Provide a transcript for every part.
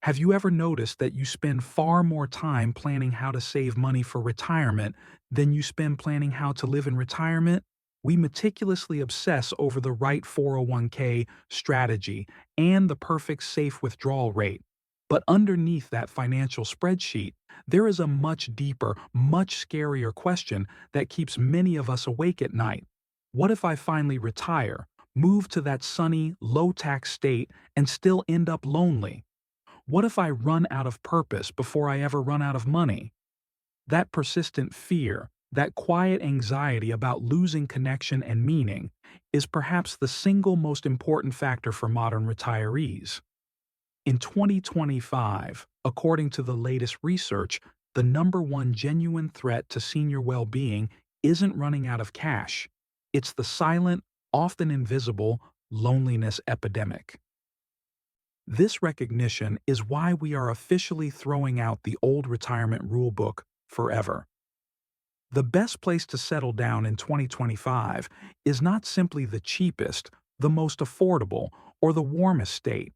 Have you ever noticed that you spend far more time planning how to save money for retirement than you spend planning how to live in retirement? We meticulously obsess over the right 401k strategy and the perfect safe withdrawal rate. But underneath that financial spreadsheet, there is a much deeper, much scarier question that keeps many of us awake at night. What if I finally retire, move to that sunny, low tax state, and still end up lonely? What if I run out of purpose before I ever run out of money? That persistent fear, that quiet anxiety about losing connection and meaning, is perhaps the single most important factor for modern retirees. In 2025, according to the latest research, the number one genuine threat to senior well-being isn't running out of cash. It's the silent, often invisible, loneliness epidemic. This recognition is why we are officially throwing out the old retirement rulebook forever. The best place to settle down in 2025 is not simply the cheapest, the most affordable, or the warmest state.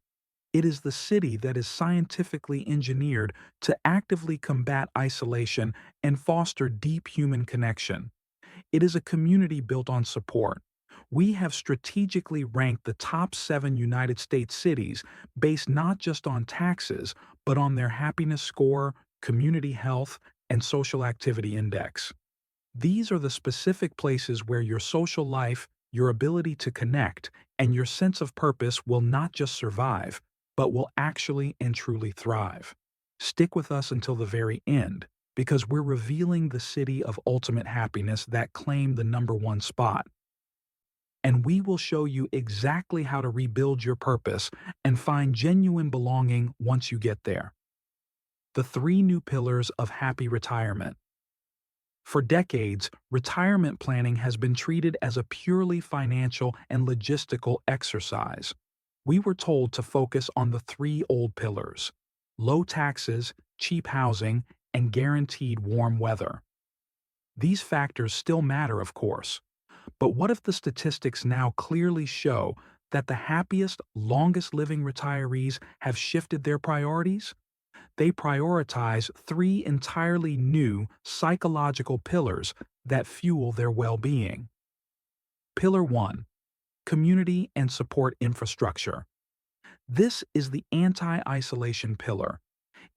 It is the city that is scientifically engineered to actively combat isolation and foster deep human connection. It is a community built on support. We have strategically ranked the top 7 United States cities based not just on taxes, but on their happiness score, community health, and social activity index. These are the specific places where your social life, your ability to connect, and your sense of purpose will not just survive, but will actually and truly thrive. Stick with us until the very end, because we're revealing the city of ultimate happiness that claimed the number one spot. And we will show you exactly how to rebuild your purpose and find genuine belonging once you get there. The 3 new pillars of happy retirement. For decades, retirement planning has been treated as a purely financial and logistical exercise. We were told to focus on the 3 old pillars: low taxes, cheap housing, and guaranteed warm weather. These factors still matter, of course. But what if the statistics now clearly show that the happiest, longest living retirees have shifted their priorities? They prioritize 3 entirely new psychological pillars that fuel their well-being. Pillar 1: Community and support infrastructure. This is the anti-isolation pillar.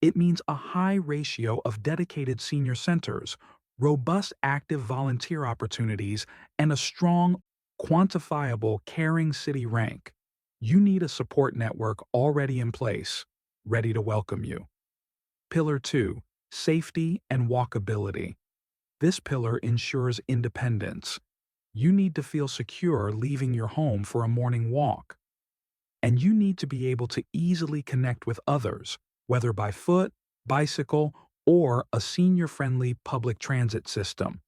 It means a high ratio of dedicated senior centers, robust active volunteer opportunities, and a strong, quantifiable caring city rank. You need a support network already in place, ready to welcome you. Pillar 2: Safety and walkability. This pillar ensures independence. You need to feel secure leaving your home for a morning walk. And you need to be able to easily connect with others, whether by foot, bicycle, or a senior-friendly public transit system.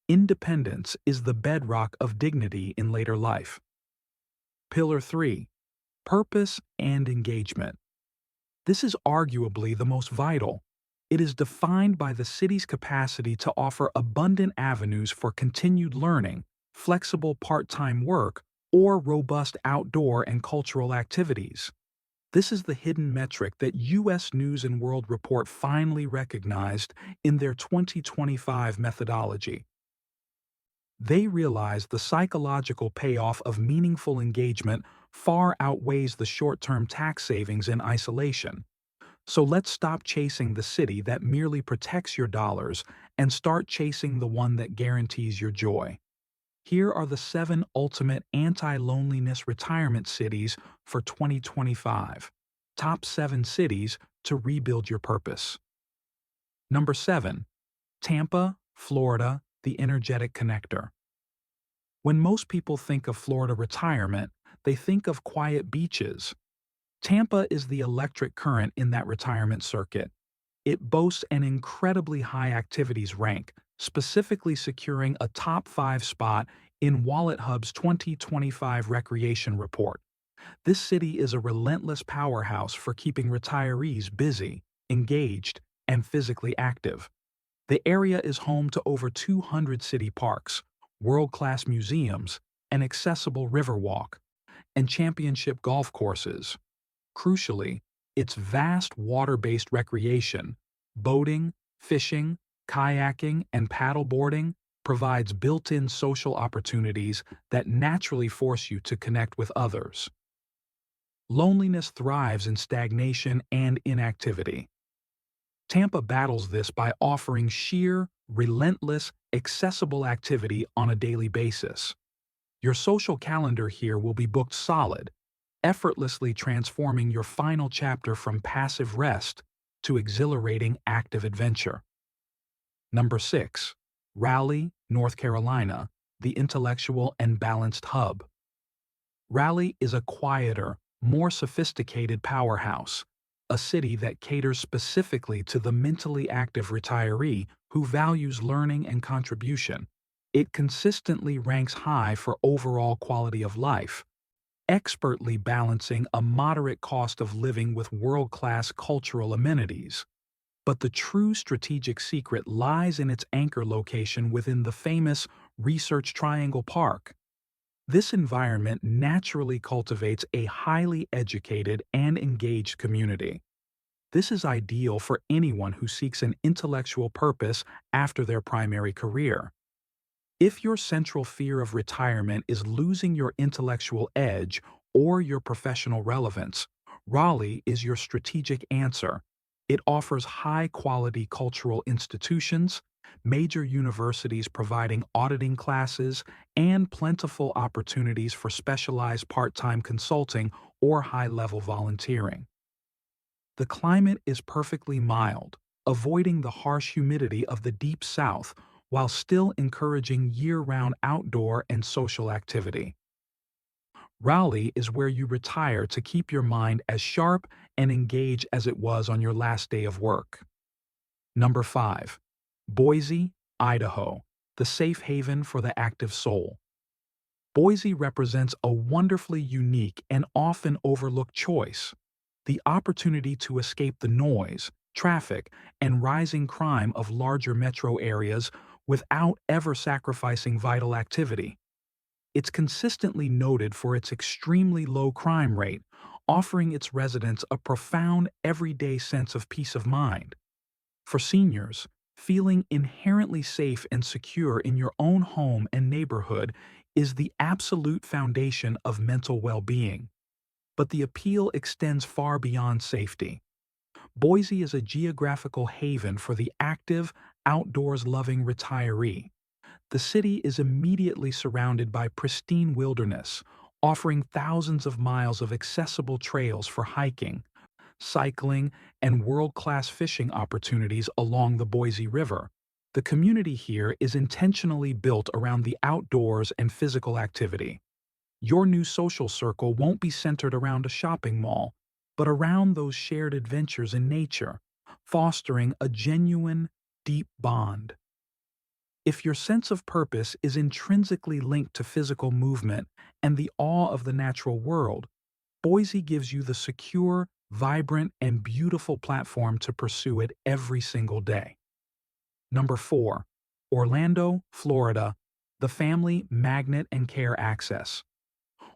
Independence is the bedrock of dignity in later life. Pillar 3: Purpose and engagement. This is arguably the most vital. It is defined by the city's capacity to offer abundant avenues for continued learning, flexible part-time work, or robust outdoor and cultural activities. This is the hidden metric that U.S. News& World Report finally recognized in their 2025 methodology. They realized the psychological payoff of meaningful engagement far outweighs the short-term tax savings in isolation. So let's stop chasing the city that merely protects your dollars and start chasing the one that guarantees your joy. Here are the 7 ultimate anti-loneliness retirement cities for 2025. Top 7 cities to rebuild your purpose. Number 7. Tampa, Florida, the energetic connector. When most people think of Florida retirement, they think of quiet beaches. Tampa is the electric current in that retirement circuit. It boasts an incredibly high activities rank, specifically securing a top 5 spot in WalletHub's 2025 recreation report. This city is a relentless powerhouse for keeping retirees busy, engaged, and physically active. The area is home to over 200 city parks, world-class museums, an accessible riverwalk, and championship golf courses. Crucially, Its vast water-based recreation, boating, fishing, kayaking, and paddleboarding provides built-in social opportunities that naturally force you to connect with others. Loneliness thrives in stagnation and inactivity. Tampa battles this by offering sheer, relentless, accessible activity on a daily basis. Your social calendar here will be booked solid, effortlessly transforming your final chapter from passive rest to exhilarating active adventure. Number 6. Raleigh, North Carolina, the intellectual and balanced hub. Raleigh is a quieter, more sophisticated powerhouse, a city that caters specifically to the mentally active retiree who values learning and contribution. It consistently ranks high for overall quality of life, expertly balancing a moderate cost of living with world-class cultural amenities. But the true strategic secret lies in its anchor location within the famous Research Triangle Park. This environment naturally cultivates a highly educated and engaged community. This is ideal for anyone who seeks an intellectual purpose after their primary career. If your central fear of retirement is losing your intellectual edge or your professional relevance, Raleigh is your strategic answer. It offers high-quality cultural institutions, major universities providing auditing classes, and plentiful opportunities for specialized part-time consulting or high-level volunteering. The climate is perfectly mild, avoiding the harsh humidity of the Deep South while still encouraging year-round outdoor and social activity. Raleigh is where you retire to keep your mind as sharp and engaged as it was on your last day of work. Number 5. Boise, Idaho, the safe haven for the active soul. Boise represents a wonderfully unique and often overlooked choice. The opportunity to escape the noise, traffic, and rising crime of larger metro areas without ever sacrificing vital activity. It's consistently noted for its extremely low crime rate, offering its residents a profound everyday sense of peace of mind. For seniors, feeling inherently safe and secure in your own home and neighborhood is the absolute foundation of mental well-being. But the appeal extends far beyond safety. Boise is a geographical haven for the active, outdoors-loving retiree. The city is immediately surrounded by pristine wilderness, offering thousands of miles of accessible trails for hiking, cycling, and world-class fishing opportunities along the Boise River. The community here is intentionally built around the outdoors and physical activity. Your new social circle won't be centered around a shopping mall, but around those shared adventures in nature, fostering a genuine, deep bond. If your sense of purpose is intrinsically linked to physical movement and the awe of the natural world, Boise gives you the secure, vibrant, and beautiful platform to pursue it every single day. Number 4. Orlando, Florida, the family, magnet, and care access.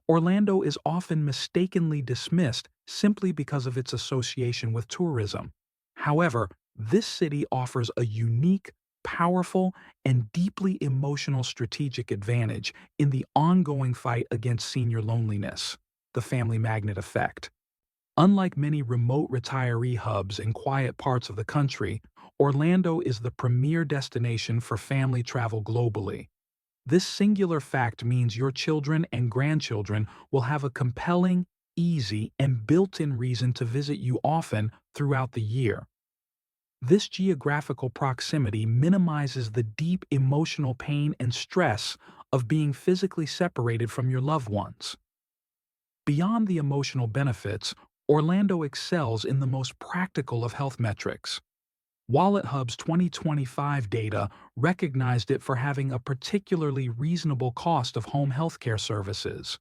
Orlando is often mistakenly dismissed simply because of its association with tourism. However, this city offers a unique, powerful, and deeply emotional strategic advantage in the ongoing fight against senior loneliness, the family magnet effect. Unlike many remote retiree hubs in quiet parts of the country, Orlando is the premier destination for family travel globally. This singular fact means your children and grandchildren will have a compelling, easy, and built-in reason to visit you often throughout the year. This geographical proximity minimizes the deep emotional pain and stress of being physically separated from your loved ones. Beyond the emotional benefits, Orlando excels in the most practical of health metrics. WalletHub's 2025 data recognized it for having a particularly reasonable cost of home healthcare services.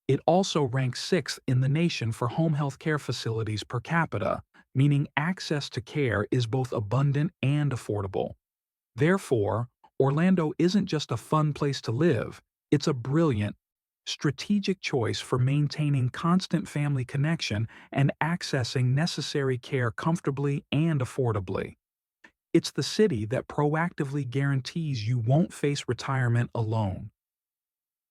It also ranks 6th in the nation for home healthcare facilities per capita, meaning access to care is both abundant and affordable. Therefore, Orlando isn't just a fun place to live, it's a brilliant, strategic choice for maintaining constant family connection and accessing necessary care comfortably and affordably. It's the city that proactively guarantees you won't face retirement alone.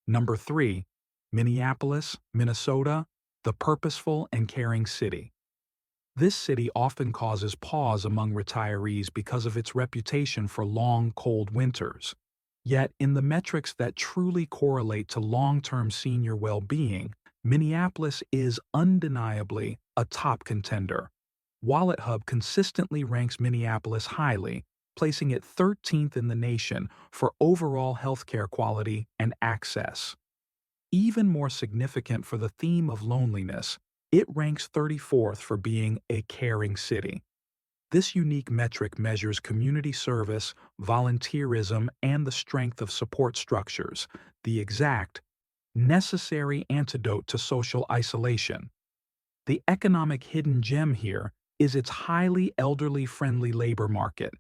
Number 3. Minneapolis, Minnesota, the purposeful and caring city. This city often causes pause among retirees because of its reputation for long, cold winters. Yet, in the metrics that truly correlate to long-term senior well-being, Minneapolis is undeniably a top contender. Wallet Hub consistently ranks Minneapolis highly, placing it 13th in the nation for overall healthcare quality and access. Even more significant for the theme of loneliness, it ranks 34th for being a caring city. This unique metric measures community service, volunteerism, and the strength of support structures, the exact, necessary antidote to social isolation. The economic hidden gem here is its highly elderly-friendly labor market.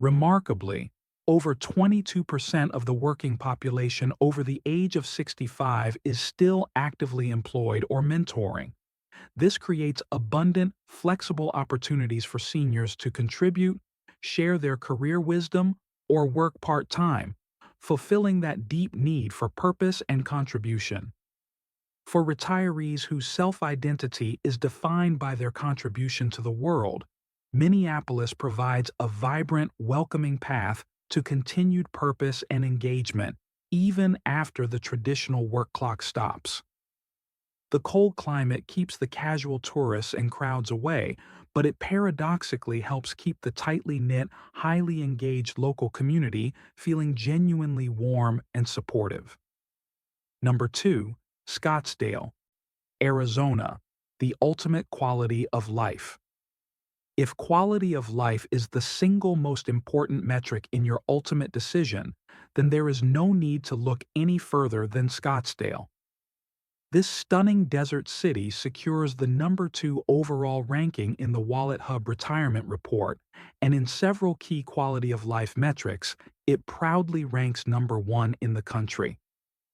Remarkably, over 22% of the working population over the age of 65 is still actively employed or mentoring. This creates abundant, flexible opportunities for seniors to contribute, share their career wisdom, or work part-time, fulfilling that deep need for purpose and contribution. For retirees whose self-identity is defined by their contribution to the world, Minneapolis provides a vibrant, welcoming path to continued purpose and engagement, even after the traditional work clock stops. The cold climate keeps the casual tourists and crowds away, but it paradoxically helps keep the tightly knit, highly engaged local community feeling genuinely warm and supportive. Number 2. Scottsdale, Arizona, the ultimate quality of life. If quality of life is the single most important metric in your ultimate decision, then there is no need to look any further than Scottsdale. This stunning desert city secures the number 2 overall ranking in the Wallet Hub Retirement Report, and in several key quality of life metrics, it proudly ranks number 1 in the country.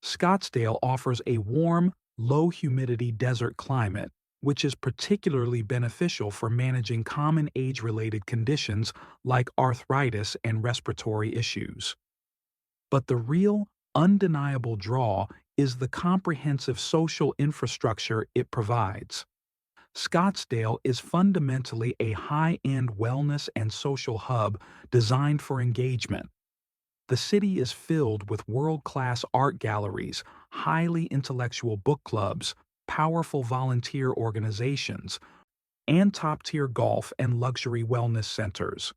Scottsdale offers a warm, low-humidity desert climate, which is particularly beneficial for managing common age-related conditions like arthritis and respiratory issues. But the real, undeniable draw is the comprehensive social infrastructure it provides. Scottsdale is fundamentally a high-end wellness and social hub designed for engagement. The city is filled with world-class art galleries, highly intellectual book clubs, powerful volunteer organizations, and top-tier golf and luxury wellness centers.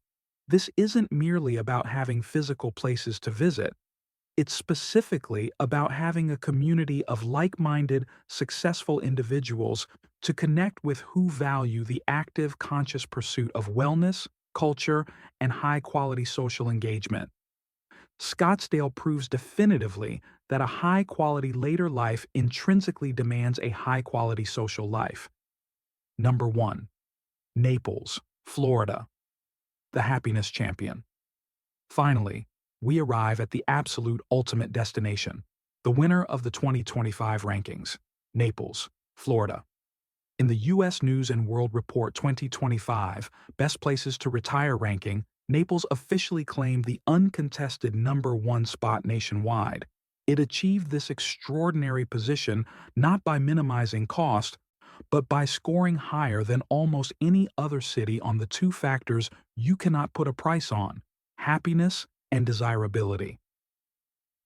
This isn't merely about having physical places to visit. It's specifically about having a community of like-minded, successful individuals to connect with who value the active, conscious pursuit of wellness, culture, and high-quality social engagement. Scottsdale proves definitively that a high-quality later life intrinsically demands a high-quality social life. Number 1. Naples, Florida, the happiness champion. Finally, we arrive at the absolute ultimate destination, the winner of the 2025 rankings, Naples, Florida. In the U.S. News & World Report 2025 Best Places to Retire ranking, Naples officially claimed the uncontested number 1 spot nationwide. It achieved this extraordinary position not by minimizing cost, but by scoring higher than almost any other city on the 2 factors you cannot put a price on: happiness and desirability.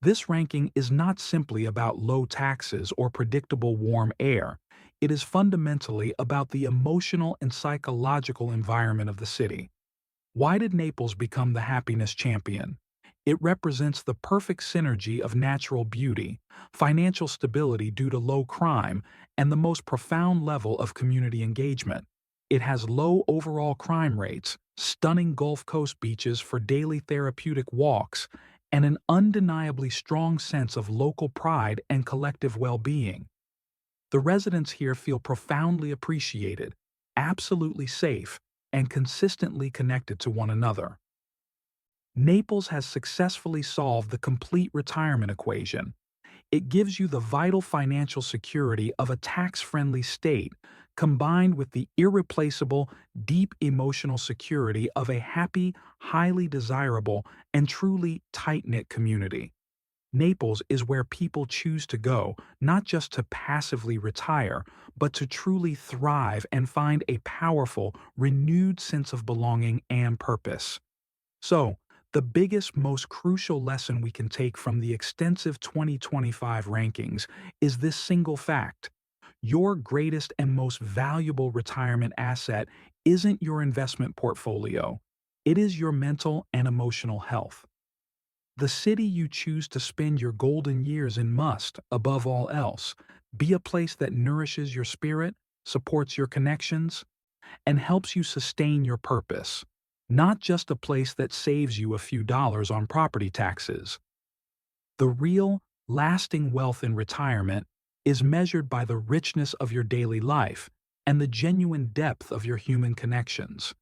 This ranking is not simply about low taxes or predictable warm air. It is fundamentally about the emotional and psychological environment of the city. Why did Naples become the happiness champion? It represents the perfect synergy of natural beauty, financial stability due to low crime, and the most profound level of community engagement. It has low overall crime rates, stunning Gulf Coast beaches for daily therapeutic walks, and an undeniably strong sense of local pride and collective well-being. The residents here feel profoundly appreciated, absolutely safe, and consistently connected to one another. Naples has successfully solved the complete retirement equation. It gives you the vital financial security of a tax-friendly state, combined with the irreplaceable, deep emotional security of a happy, highly desirable, and truly tight-knit community. Naples is where people choose to go, not just to passively retire, but to truly thrive and find a powerful, renewed sense of belonging and purpose. So, the biggest, most crucial lesson we can take from the extensive 2025 rankings is this single fact. Your greatest and most valuable retirement asset isn't your investment portfolio. It is your mental and emotional health. The city you choose to spend your golden years in must, above all else, be a place that nourishes your spirit, supports your connections, and helps you sustain your purpose, not just a place that saves you a few dollars on property taxes. The real, lasting wealth in retirement is measured by the richness of your daily life and the genuine depth of your human connections.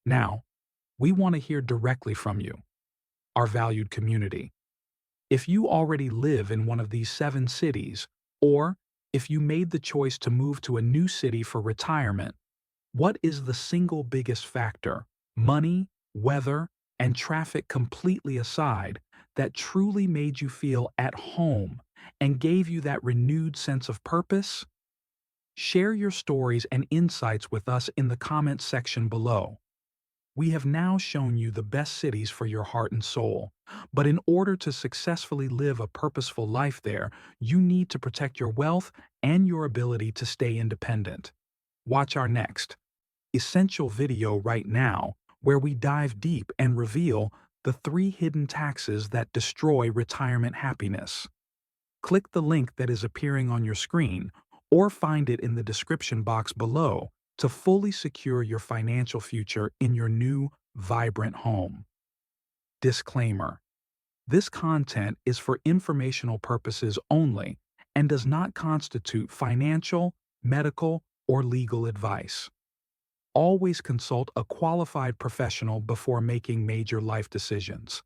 Now, we want to hear directly from you, our valued community. If you already live in one of these 7 cities, or if you made the choice to move to a new city for retirement, what is the single biggest factor, money, weather, and traffic completely aside, that truly made you feel at home and gave you that renewed sense of purpose? Share your stories and insights with us in the comments section below. We have now shown you the best cities for your heart and soul, but in order to successfully live a purposeful life there, you need to protect your wealth and your ability to stay independent. Watch our next essential video right now, where we dive deep and reveal the 3 hidden taxes that destroy retirement happiness. Click the link that is appearing on your screen or find it in the description box below to fully secure your financial future in your new, vibrant home. Disclaimer: this content is for informational purposes only and does not constitute financial, medical, or legal advice. Always consult a qualified professional before making major life decisions.